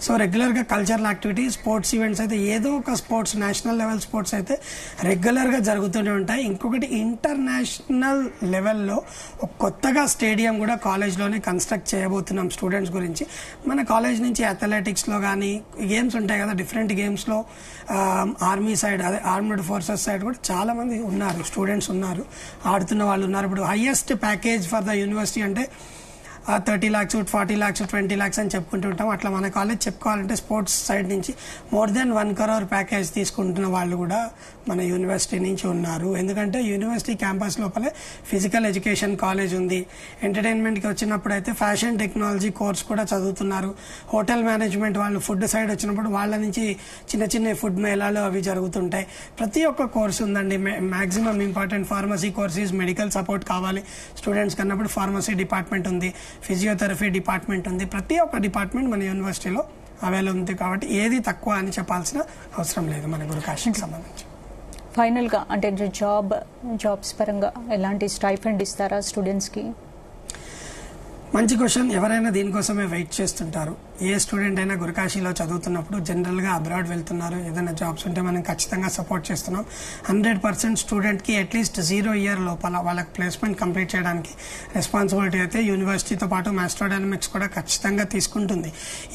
సో రెగ్యులర్గా కల్చరల్ యాక్టివిటీస్, స్పోర్ట్స్ ఈవెంట్స్ అయితే ఏదో ఒక స్పోర్ట్స్, నేషనల్ లెవెల్ స్పోర్ట్స్ అయితే రెగ్యులర్గా జరుగుతూనే ఉంటాయి. ఇంకొకటి ఇంటర్నేషనల్ లెవెల్లో కొత్తగా స్టేడియం కూడా కాలేజ్లోనే కన్స్ట్రక్ట్ చేయబోతున్నాం స్టూడెంట్స్ గురించి. మన కాలేజ్ నుంచి అథ్లెటిక్స్లో కానీ గేమ్స్ ఉంటాయి కదా, డిఫరెంట్ గేమ్స్లో ఆర్మీ సైడ్, అదే ఆర్మ్డ్ ఫోర్సెస్ సైడ్ కూడా చాలా మంది ఉన్నారు, స్టూడెంట్స్ ఉన్నారు, ఆడుతున్న వాళ్ళు ఉన్నారు. ఇప్పుడు highest package for the university అంటే 30 lakhs, 40 lakhs, 20 lakhs అని చెప్పుకుంటూ ఉంటాం. అట్లా మన కాలేజ్ చెప్పుకోవాలంటే స్పోర్ట్స్ సైడ్ నుంచి more than 1 crore ప్యాకేజ్ తీసుకుంటున్న వాళ్ళు కూడా మన యూనివర్సిటీ నుంచి ఉన్నారు. ఎందుకంటే యూనివర్సిటీ క్యాంపస్ లోపలే ఫిజికల్ ఎడ్యుకేషన్ కాలేజ్ ఉంది. ఎంటర్టైన్మెంట్కి వచ్చినప్పుడు అయితే ఫ్యాషన్ టెక్నాలజీ కోర్స్ కూడా చదువుతున్నారు. హోటల్ మేనేజ్మెంట్ వాళ్ళు ఫుడ్ సైడ్ వచ్చినప్పుడు వాళ్ళ నుంచి చిన్న చిన్న ఫుడ్ మేళాలు అవి జరుగుతుంటాయి. ప్రతి ఒక్క కోర్స్ ఉందండి. Maximum important pharmacy courses, medical support కావాలి స్టూడెంట్స్ కన్నప్పుడు ఫార్మసీ డిపార్ట్మెంట్ ఉంది, ఫిజియోథెరపీ డిపార్ట్మెంట్ ఉంది. ప్రతి ఒక్క డిపార్ట్మెంట్ మన యూనివర్సిటీలో అవైలబుల్ ఉంది కాబట్టి ఏది తక్కువ అని చెప్పాల్సిన అవసరం లేదు మన గురుకాశీకి సంబంధించి. ఫైనల్గా అంటే జాబ్స్ పరంగా ఎలాంటి స్టైఫండ్ ఇస్తారా స్టూడెంట్స్కి? మంచి క్వశ్చన్. ఎవరైనా దీనికోసమే వెయిట్ చేస్తుంటారు. ఏ స్టూడెంట్ అయినా గురుకాశీలో చదువుతున్నప్పుడు జనరల్గా అబ్రాడ్ వెళ్తున్నారు, ఏదైనా జాబ్స్ ఉంటే మనం ఖచ్చితంగా సపోర్ట్ చేస్తున్నాం. 100% స్టూడెంట్కి అట్లీస్ట్ 0 year లోపల వాళ్ళకి ప్లేస్మెంట్ కంప్లీట్ చేయడానికి రెస్పాన్సిబిలిటీ అయితే యూనివర్సిటీతో పాటు మాస్ట్రోడైనమిక్స్ కూడా ఖచ్చితంగా తీసుకుంటుంది.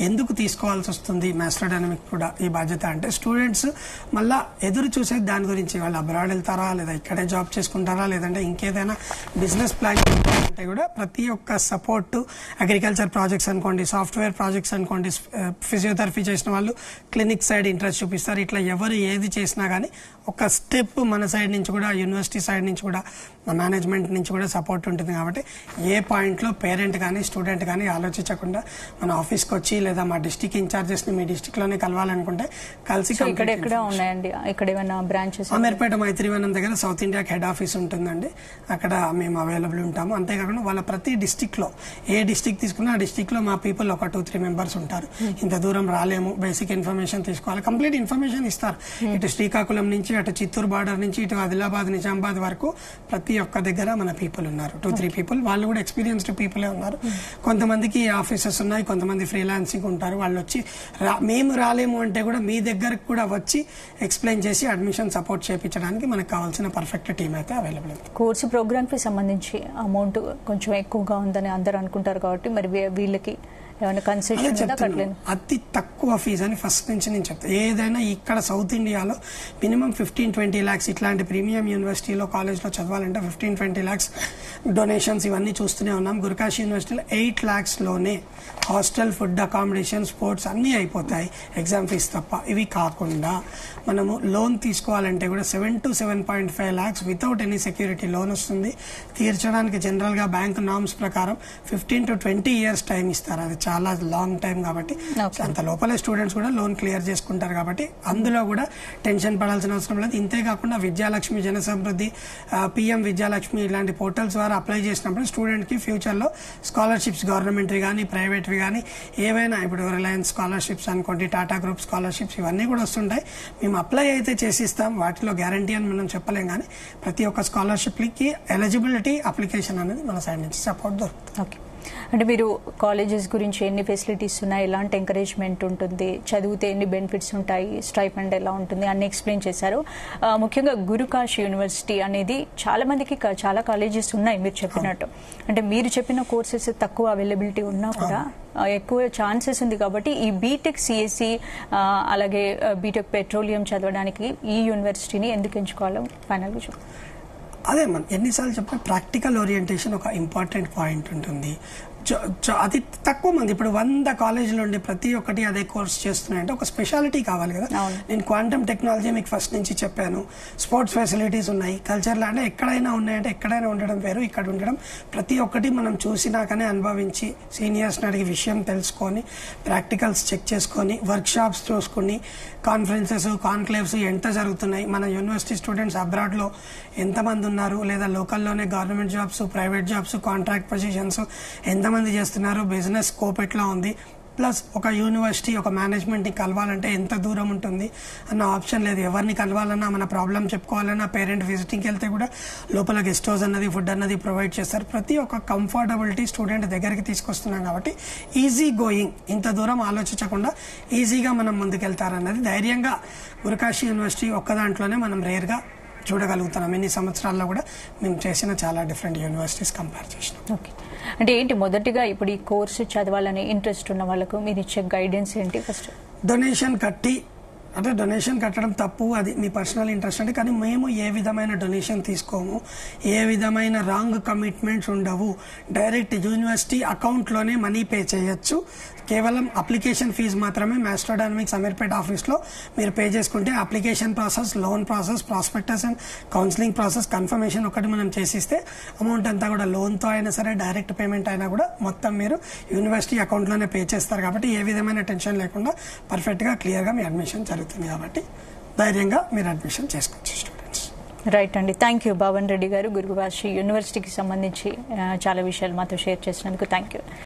ఎందుకు తీసుకోవాల్సి వస్తుంది మాస్ట్రోడైనమిక్ కూడా ఈ బాధ్యత అంటే, స్టూడెంట్స్ మళ్ళీ ఎదురు చూసేది దాని గురించి, వాళ్ళు అబ్రాడ్ వెళ్తారా, లేదా ఇక్కడే జాబ్ చేసుకుంటారా, లేదంటే ఇంకేదైనా బిజినెస్ ప్లాన్ అంటే కూడా ప్రతి ఒక్క సపోర్ట్, అగ్రికల్చర్ ప్రాజెక్ట్స్ అనుకోండి, సాఫ్ట్వేర్ ప్రాజెక్ట్స్ అనుకోండి, ఫిజియోథెరపీ చేసిన వాళ్ళు క్లినిక్ సైడ్ ఇంట్రెస్ట్ చూపిస్తారు. ఇట్లా ఎవరు ఏది చేసినా కానీ ఒక స్టెప్ మన సైడ్ నుంచి కూడా, యూనివర్సిటీ సైడ్ నుంచి కూడా, మేనేజ్మెంట్ నుంచి కూడా సపోర్ట్ ఉంటుంది. కాబట్టి ఏ పాయింట్లో పేరెంట్ కానీ స్టూడెంట్ కానీ ఆలోచించకుండా మన ఆఫీస్కి వచ్చి, లేదా మా డిస్టిక్ ఇన్ఛార్జెస్ని మీ డిస్టిక్లోనే కలవాలనుకుంటే కలిసి. ఇక్కడ ఎక్కడ ఉన్నాయండి? ఇక్కడ ఏమైనా బ్రాంచెస్? అమీర్పేట మైత్రివనం దగ్గర సౌత్ ఇండియాకి హెడ్ ఆఫీస్ ఉంటుందండి, అక్కడ మేము అవైలబుల్ ఉంటాము. అంతేకాకుండా వాళ్ళ ప్రతి డిస్టిక్లో, ఏ డిస్టిక్ తీసుకున్నా ఆ డిస్టిక్లో మా పీపుల్ ఒక 2-3 members ఉంటారు. ఇంత దూరం రాలేము, బేసిక్ ఇన్ఫర్మేషన్ తీసుకోవాలి, కంప్లీట్ ఇన్ఫర్మేషన్ ఇస్తారు. ఇటు శ్రీకాకుళం నుంచి, అటు చిత్తూరు బార్డర్ నుంచి, ఇటు ఆదిలాబాద్, నిజామాబాద్ వరకు ప్రతి ఒక్క దగ్గర మన పీపుల్ ఉన్నారు. 2-3 people. వాళ్ళు కూడా ఎక్స్పీరియన్స్డ్ పీపులే ఉన్నారు. కొంతమందికి ఆఫీసెస్ ఉన్నాయి, కొంతమంది ఫ్రీలాన్సింగ్ ఉంటారు. వాళ్ళు వచ్చి మేము రాలేము అంటే కూడా మీ దగ్గరకు కూడా వచ్చి ఎక్స్ప్లెయిన్ చేసి అడ్మిషన్ సపోర్ట్ చేయించడానికి మనకు కావాల్సిన పర్ఫెక్ట్ టీమ్ అయితే అవైలబుల్ ఉంది. కోర్సు ప్రోగ్రామ్కి సంబంధించి అమౌంట్ కొంచెం ఎక్కువగా ఉందని అందరూ అనుకుంటారు కాబట్టి మరి వీళ్ళకి ఏమైనా కన్సెషన్? అతి తక్కువ ఫీజు అని ఫస్ట్ నుంచి నేను చెప్తాను. ఏదైనా ఇక్కడ సౌత్ ఇండియాలో మినిమం 15-20 lakhs ఇట్లాంటి ప్రీమియం యూనివర్సిటీలో, కాలేజ్లో చదవాలంటే 15-20 lakhs డొనేషన్స్ ఇవన్నీ చూస్తూనే ఉన్నాం. గురుకాశీ యూనివర్సిటీలో 8 lakhsలోనే హాస్టల్, ఫుడ్, అకామిడేషన్, స్పోర్ట్స్ అన్నీ అయిపోతాయి, ఎగ్జామ్ ఫీజు తప్ప. ఇవి కాకుండా మనము లోన్ తీసుకోవాలంటే కూడా 7 to 7.5 lakhs without any security loan వస్తుంది. తీర్చడానికి జనరల్గా బ్యాంక్ నామ్స్ ప్రకారం 15 to 20 years టైం ఇస్తారు. అది చాలా లాంగ్ టైం కాబట్టి అంత లోపలే స్టూడెంట్స్ కూడా లోన్ క్లియర్ చేసుకుంటారు. కాబట్టి అందులో కూడా టెన్షన్ పడాల్సిన అవసరం లేదు. ఇంతే కాకుండా విద్యాలక్ష్మి, జన సమృద్ధి, పిఎం విద్యాలక్ష్మి ఇలాంటి పోర్టల్స్ ద్వారా అప్లై చేసినప్పుడు స్టూడెంట్కి ఫ్యూచర్లో స్కాలర్షిప్స్, గవర్నమెంట్వి కానీ ప్రైవేట్వి కానీ ఏవైనా, ఇప్పుడు రిలయన్స్ స్కాలర్షిప్స్ అనుకోండి, టాటా గ్రూప్ స్కాలర్షిప్స్ ఇవన్నీ కూడా వస్తుంటాయి. మేము అప్లై అయితే చేసిస్తాం, వాటిలో గ్యారంటీ అని మనం చెప్పలేం. కానీ ప్రతి ఒక్క స్కాలర్షిప్కి ఎలిజిబిలిటీ అప్లికేషన్ అనేది మన సైడ్ నుంచి సపోర్ట్ దొరుకుతుంది. ఓకే. అంటే మీరు కాలేజెస్ గురించి ఎన్ని ఫెసిలిటీస్ ఉన్నాయి, ఎలాంటి ఎంకరేజ్మెంట్ ఉంటుంది, చదివితే ఎన్ని బెనిఫిట్స్ ఉంటాయి, స్టైపెండ్ ఎలా ఉంటుంది అన్ని ఎక్స్ప్లెయిన్ చేశారు. ముఖ్యంగా గురుకాశ్ యూనివర్సిటీ అనేది చాలా మందికి చాలా కాలేజెస్ ఉన్నాయి మీరు చెప్పినట్టు. అంటే మీరు చెప్పిన కోర్సెస్ తక్కువ అవైలబిలిటీ ఉన్నా కూడా ఎక్కువ ఛాన్సెస్ ఉంది కాబట్టి ఈ బీటెక్ సిఎస్సి అలాగే బీటెక్ పెట్రోలియం చదవడానికి ఈ యూనివర్సిటీని ఎందుకు ఎంచుకోవాలో ఫైనల్గా చెప్పు. అదే మనం ఎన్నిసార్లు చెప్పిన ప్రాక్టికల్ ఓరియంటేషన్ ఒక ఇంపార్టెంట్ పాయింట్ ఉంటుంది. అది తక్కువ మంది ఇప్పుడు 100 కాలేజీలు ఉండి ప్రతి ఒక్కటి అదే కోర్స్ చేస్తున్నాయంటే ఒక స్పెషాలిటీ కావాలి కదా. నేను క్వాంటమ్ టెక్నాలజీ మీకు ఫస్ట్ నుంచి చెప్పాను, స్పోర్ట్స్ ఫెసిలిటీస్ ఉన్నాయి, కల్చర్లో అంటే ఎక్కడైనా ఉన్నాయంటే ఎక్కడైనా ఉండడం వేరు, ఇక్కడ ఉండడం ప్రతి ఒక్కటి మనం చూసినాకనే అనుభవించి సీనియర్స్ని అడిగి విషయం తెలుసుకొని ప్రాక్టికల్స్ చెక్ చేసుకొని వర్క్ షాప్స్ చూసుకుని కాన్ఫరెన్సెస్ కాన్క్లేవ్స్ ఎంత జరుగుతున్నాయి, మన యూనివర్సిటీ స్టూడెంట్స్ అబ్రాడ్లో ఎంతమంది ఉన్నారు, లేదా లోకల్లోనే government jobs private jobs contract positions ఎంతమంది చేస్తున్నారు, బిజినెస్ స్కోప్ ఎట్లా ఉంది, ప్లస్ ఒక యూనివర్సిటీ ఒక మేనేజ్మెంట్ని కలవాలంటే ఎంత దూరం ఉంటుంది అన్న ఆప్షన్ లేదు. ఎవరిని కలవాలన్నా మన ప్రాబ్లం చెప్పుకోవాలన్నా పేరెంట్ విజిటింగ్కి వెళ్తే కూడా లోపల గెస్ట్ హౌస్ అన్నది ఫుడ్ అన్నది ప్రొవైడ్ చేస్తారు. ప్రతి ఒక్క కంఫర్టబిలిటీ స్టూడెంట్ దగ్గరికి తీసుకొస్తున్నాం కాబట్టి ఈజీ గోయింగ్, ఇంత దూరం ఆలోచించకుండా ఈజీగా మనం ముందుకెళ్తారన్నది ధైర్యంగా గురుకాశీ యూనివర్సిటీ ఒక్క దాంట్లోనే మనం రేర్గా చూడగలుగుతున్నాం. ఎన్ని సంవత్సరాల్లో కూడా మేము చేసిన చాలా డిఫరెంట్ యూనివర్సిటీస్ కంపేర్ చేసినాం. ఓకే, అంటే ఏంటి మొదటిగా ఇప్పుడు ఈ కోర్సు చదవాలని ఇంట్రెస్ట్ ఉన్న వాళ్ళకు మీరు ఇచ్చే గైడెన్స్ ఏంటి? ఫస్ట్ డొనేషన్ కట్టడం తప్పు, అది మీ పర్సనల్ ఇంట్రెస్ట్ అంటే, కానీ మేము ఏ విధమైన డొనేషన్ తీసుకోము, ఏ విధమైన రాంగ్ కమిట్మెంట్స్ ఉండవు. డైరెక్ట్ యూనివర్సిటీ అకౌంట్లోనే మనీ పే చేయొచ్చు. కేవలం అప్లికేషన్ ఫీజు మాత్రమే మాస్ట్రోడైనమిక్స్ అమీర్పేట్ ఆఫీస్లో మీరు పే చేసుకుంటే application process, loan process, prospectus and counselling process, confirmation ఒకటి మనం చేసిస్తే అమౌంట్ అంతా కూడా లోన్తో అయినా సరే డైరెక్ట్ పేమెంట్ అయినా కూడా మొత్తం మీరు యూనివర్సిటీ అకౌంట్లోనే పే చేస్తారు. కాబట్టి ఏ విధమైన టెన్షన్ లేకుండా పర్ఫెక్ట్గా క్లియర్గా మీ అడ్మిషన్ జరుగుతుంది. కాబట్టి ధైర్యంగా మీరు అడ్మిషన్ చేసుకోవచ్చు స్టూడెంట్స్. రైట్ అండి, థ్యాంక్ యూ భావన్ రెడ్డి గారు. గురుకాశీ యూనివర్సిటీకి సంబంధించి చాలా విషయాలు మాతో షేర్ చేసినందుకు థ్యాంక్ యూ.